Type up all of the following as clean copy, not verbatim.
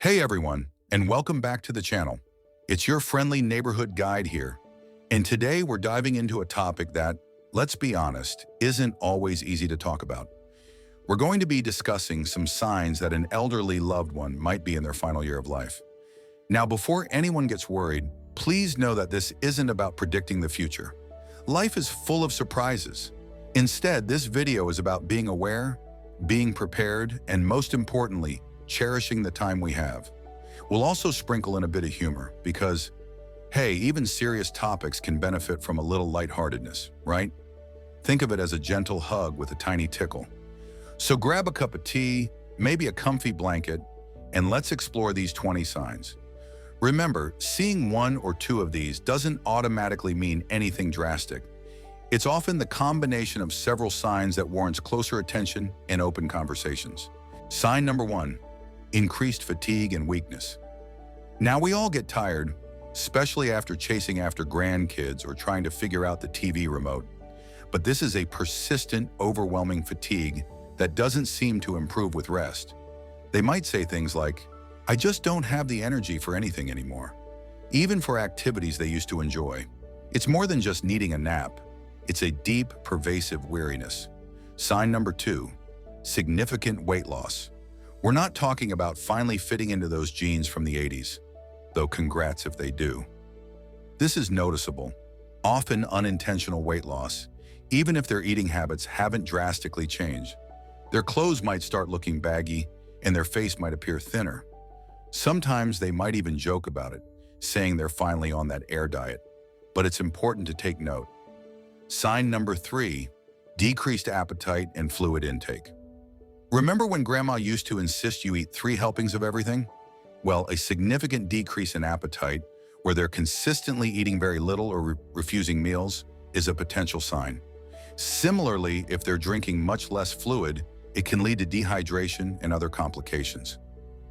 Hey everyone, and welcome back to the channel. It's your friendly neighborhood guide here. And today we're diving into a topic that, let's be honest, isn't always easy to talk about. We're going to be discussing some signs that an elderly loved one might be in their final year of life. Now, before anyone gets worried, please know that this isn't about predicting the future. Life is full of surprises. Instead, this video is about being aware, being prepared, and most importantly, cherishing the time we have. We'll also sprinkle in a bit of humor because, hey, even serious topics can benefit from a little lightheartedness, right? Think of it as a gentle hug with a tiny tickle. So grab a cup of tea, maybe a comfy blanket, and let's explore these 20 signs. Remember, seeing one or two of these doesn't automatically mean anything drastic. It's often the combination of several signs that warrants closer attention and open conversations. Sign number 1. Increased fatigue and weakness. Now, we all get tired, especially after chasing after grandkids or trying to figure out the TV remote. But this is a persistent, overwhelming fatigue that doesn't seem to improve with rest. They might say things like, "I just don't have the energy for anything anymore," even for activities they used to enjoy. It's more than just needing a nap. It's a deep, pervasive weariness. Sign number 2. Significant weight loss. We're not talking about finally fitting into those jeans from the 80s, though congrats if they do. This is noticeable, often unintentional weight loss, even if their eating habits haven't drastically changed. Their clothes might start looking baggy, and their face might appear thinner. Sometimes they might even joke about it, saying they're finally on that air diet. But it's important to take note. Sign number 3, decreased appetite and fluid intake. Remember when Grandma used to insist you eat 3 helpings of everything? Well, a significant decrease in appetite, where they're consistently eating very little or refusing meals, is a potential sign. Similarly, if they're drinking much less fluid, it can lead to dehydration and other complications.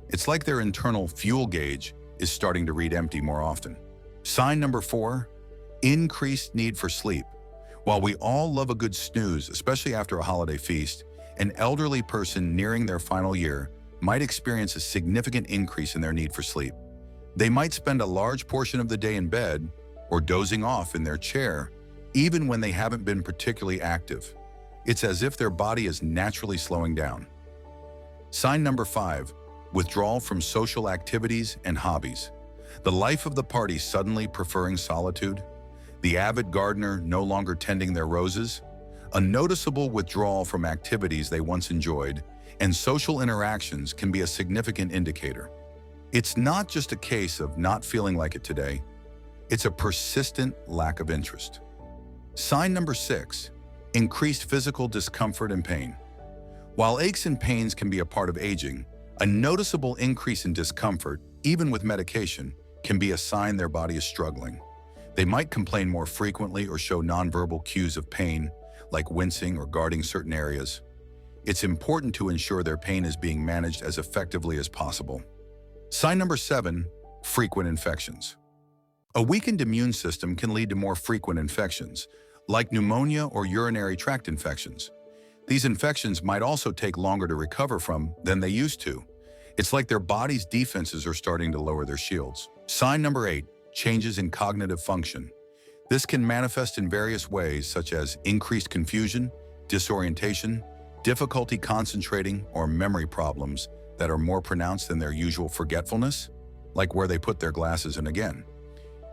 It's like their internal fuel gauge is starting to read empty more often. Sign number 4, increased need for sleep. While we all love a good snooze, especially after a holiday feast, an elderly person nearing their final year might experience a significant increase in their need for sleep. They might spend a large portion of the day in bed or dozing off in their chair, even when they haven't been particularly active. It's as if their body is naturally slowing down. Sign number 5, withdrawal from social activities and hobbies. The life of the party suddenly preferring solitude, the avid gardener no longer tending their roses, a noticeable withdrawal from activities they once enjoyed, and social interactions can be a significant indicator. It's not just a case of not feeling like it today, it's a persistent lack of interest. Sign number 6, increased physical discomfort and pain. While aches and pains can be a part of aging, a noticeable increase in discomfort, even with medication, can be a sign their body is struggling. They might complain more frequently or show nonverbal cues of pain, like wincing or guarding certain areas. It's important to ensure their pain is being managed as effectively as possible. Sign number 7, frequent infections. A weakened immune system can lead to more frequent infections, like pneumonia or urinary tract infections. These infections might also take longer to recover from than they used to. It's like their body's defenses are starting to lower their shields. Sign number 8, changes in cognitive function. This can manifest in various ways, such as increased confusion, disorientation, difficulty concentrating, or memory problems that are more pronounced than their usual forgetfulness, like where they put their glasses in again.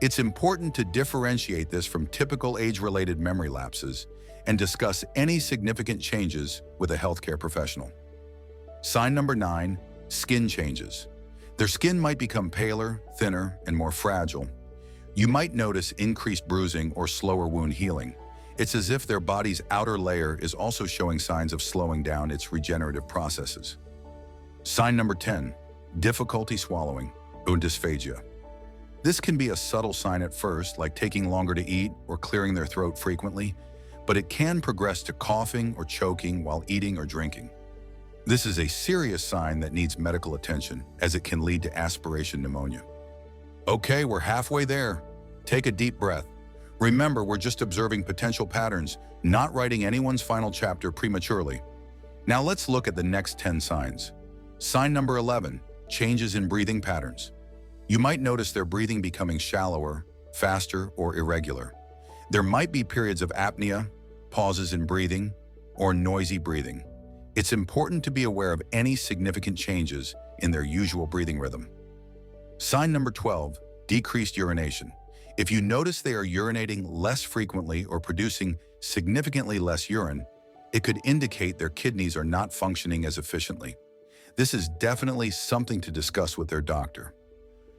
It's important to differentiate this from typical age-related memory lapses and discuss any significant changes with a healthcare professional. Sign number 9, skin changes. Their skin might become paler, thinner, and more fragile. You might notice increased bruising or slower wound healing. It's as if their body's outer layer is also showing signs of slowing down its regenerative processes. Sign number 10, difficulty swallowing, or dysphagia. This can be a subtle sign at first, like taking longer to eat or clearing their throat frequently, but it can progress to coughing or choking while eating or drinking. This is a serious sign that needs medical attention, as it can lead to aspiration pneumonia. Okay, we're halfway there. Take a deep breath. Remember, we're just observing potential patterns, not writing anyone's final chapter prematurely. Now let's look at the next 10 signs. Sign number 11, Changes in breathing patterns. You might notice their breathing becoming shallower, faster, or irregular. There might be periods of apnea, pauses in breathing, or noisy breathing. It's important to be aware of any significant changes in their usual breathing rhythm. Sign number 12, decreased urination. If you notice they are urinating less frequently or producing significantly less urine, it could indicate their kidneys are not functioning as efficiently. This is definitely something to discuss with their doctor.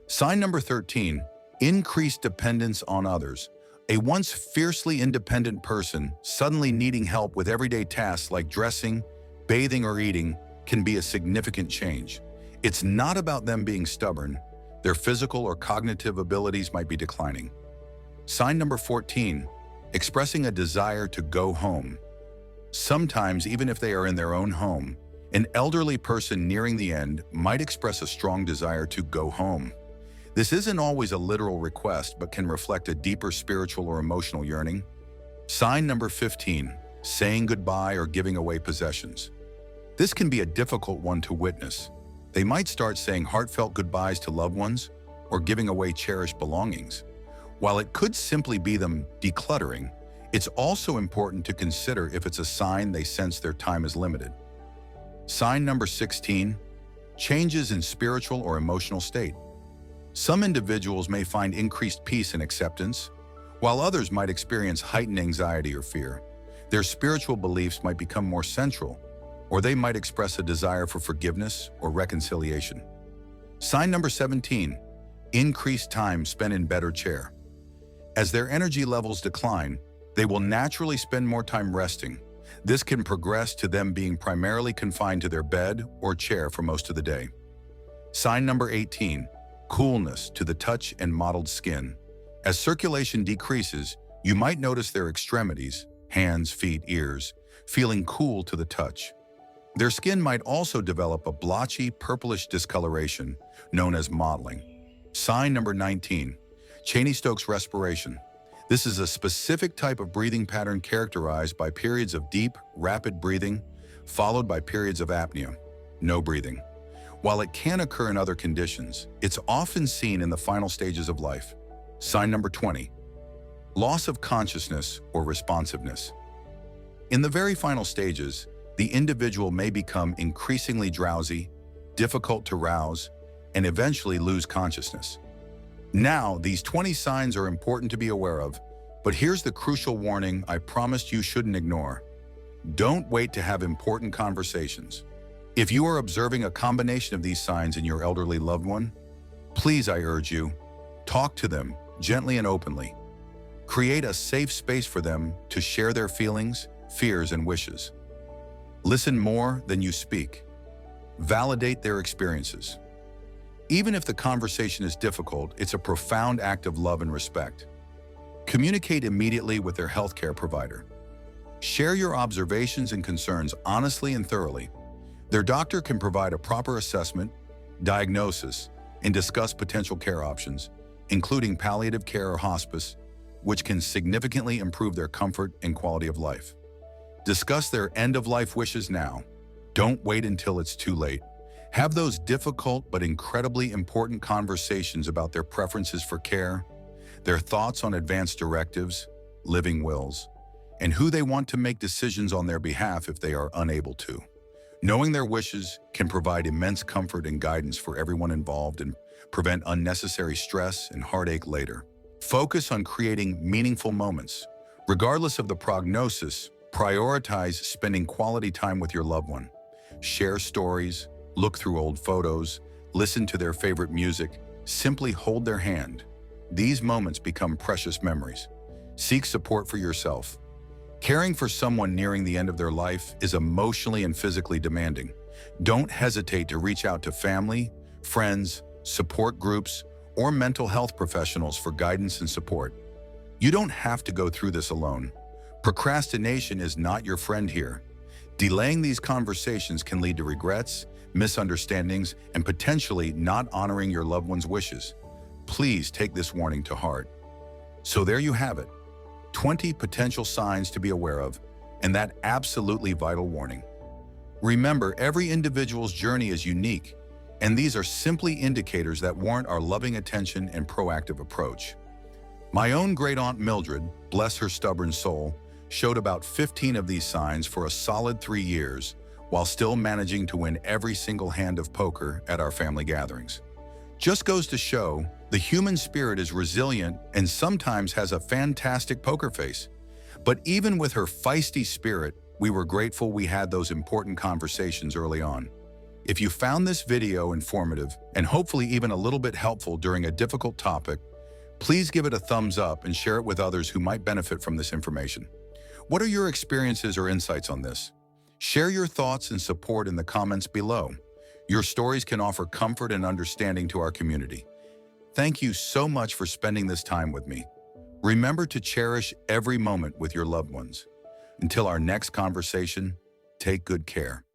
Sign number 13, increased dependence on others. A once fiercely independent person suddenly needing help with everyday tasks like dressing, bathing, or eating can be a significant change. It's not about them being stubborn. Their physical or cognitive abilities might be declining. Sign number 14, expressing a desire to go home. Sometimes, even if they are in their own home, an elderly person nearing the end might express a strong desire to go home. This isn't always a literal request, but can reflect a deeper spiritual or emotional yearning. Sign number 15, saying goodbye or giving away possessions. This can be a difficult one to witness. They might start saying heartfelt goodbyes to loved ones or giving away cherished belongings. While it could simply be them decluttering, it's also important to consider if it's a sign they sense their time is limited. Sign number 16, changes in spiritual or emotional state. Some individuals may find increased peace and acceptance, while others might experience heightened anxiety or fear. Their spiritual beliefs might become more central, or they might express a desire for forgiveness or reconciliation. Sign number 17, increased time spent in bed or chair. As their energy levels decline, they will naturally spend more time resting. This can progress to them being primarily confined to their bed or chair for most of the day. Sign number 18, coolness to the touch and mottled skin. As circulation decreases, you might notice their extremities, hands, feet, ears, feeling cool to the touch. Their skin might also develop a blotchy, purplish discoloration known as mottling. Sign number 19, Cheney-Stokes respiration. This is a specific type of breathing pattern characterized by periods of deep, rapid breathing, followed by periods of apnea, no breathing. While it can occur in other conditions, it's often seen in the final stages of life. Sign number 20, loss of consciousness or responsiveness. In the very final stages, the individual may become increasingly drowsy, difficult to rouse, and eventually lose consciousness. Now, these 20 signs are important to be aware of, but here's the crucial warning I promised you shouldn't ignore. Don't wait to have important conversations. If you are observing a combination of these signs in your elderly loved one, please, I urge you, talk to them gently and openly. Create a safe space for them to share their feelings, fears, and wishes. Listen more than you speak. Validate their experiences. Even if the conversation is difficult, it's a profound act of love and respect. Communicate immediately with their healthcare provider. Share your observations and concerns honestly and thoroughly. Their doctor can provide a proper assessment, diagnosis, and discuss potential care options, including palliative care or hospice, which can significantly improve their comfort and quality of life. Discuss their end-of-life wishes now. Don't wait until it's too late. Have those difficult but incredibly important conversations about their preferences for care, their thoughts on advanced directives, living wills, and who they want to make decisions on their behalf if they are unable to. Knowing their wishes can provide immense comfort and guidance for everyone involved and prevent unnecessary stress and heartache later. Focus on creating meaningful moments. Regardless of the prognosis, prioritize spending quality time with your loved one. Share stories, look through old photos, listen to their favorite music, simply hold their hand. These moments become precious memories. Seek support for yourself. Caring for someone nearing the end of their life is emotionally and physically demanding. Don't hesitate to reach out to family, friends, support groups, or mental health professionals for guidance and support. You don't have to go through this alone. Procrastination is not your friend here. Delaying these conversations can lead to regrets, misunderstandings, and potentially not honoring your loved one's wishes. Please take this warning to heart. So there you have it, 20 potential signs to be aware of, and that absolutely vital warning. Remember, every individual's journey is unique, And these are simply indicators that warrant our loving attention and proactive approach. My own great-aunt Mildred, bless her stubborn soul, showed about 15 of these signs for a solid 3 years, while still managing to win every single hand of poker at our family gatherings. Just goes to show, the human spirit is resilient and sometimes has a fantastic poker face. But even with her feisty spirit, we were grateful we had those important conversations early on. If you found this video informative and hopefully even a little bit helpful during a difficult topic, please give it a thumbs up and share it with others who might benefit from this information. What are your experiences or insights on this? Share your thoughts and support in the comments below. Your stories can offer comfort and understanding to our community. Thank you so much for spending this time with me. Remember to cherish every moment with your loved ones. Until our next conversation, take good care.